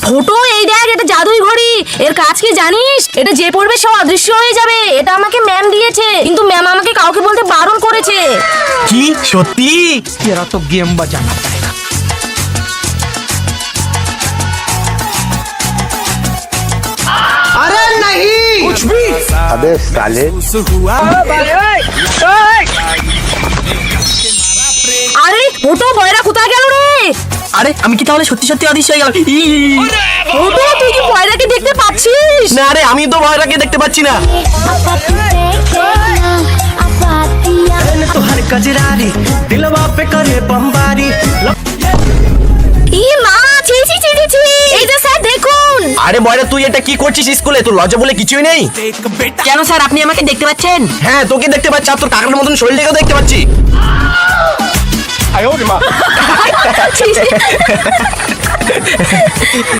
Photo এই দেখ, এটা জাদুই ঘড়ি। এর কাজ কি জানিস? এটা যে পড়বে সে অদৃশ্য হয়ে যাবে। এটা আমাকে ম্যাম দিয়েছে, কিন্তু ম্যাম আমাকে কাউকে বলতে বারণ করেছে। কি সত্যি? तेरा तो गेम बजाना पड़ेगा। अरे नहीं कुछ भी। अबे साले আরে ফটো বয়রা কোথায় গেল রে? আরে আমি কি তাহলে সত্যি সত্যি অদৃশ্য হয়ে গেলাম? ফটো তুই কি বয়রাকে দেখতে পাচ্ছিস? না রে, আমি তো ভয়টাকে দেখতে পাচ্ছি না। तो हर कजरारी दिलवा पे करे बमबारी। ই মা, ছি ছি ছি ছি ছি। এই যে স্যার দেখুন। আরে বয়রা, তুই এটা কি করছিস স্কুলে? তোর লজ্জা বলে কিছুই নেই? কেন স্যার, আপনি আমাকে দেখতে পাচ্ছেন? হ্যাঁ, তোকে দেখতে পাচ্ছি, আর তোর কাকার মতন শরীরটাকেও দেখতে পাচ্ছি। ছি, ছি।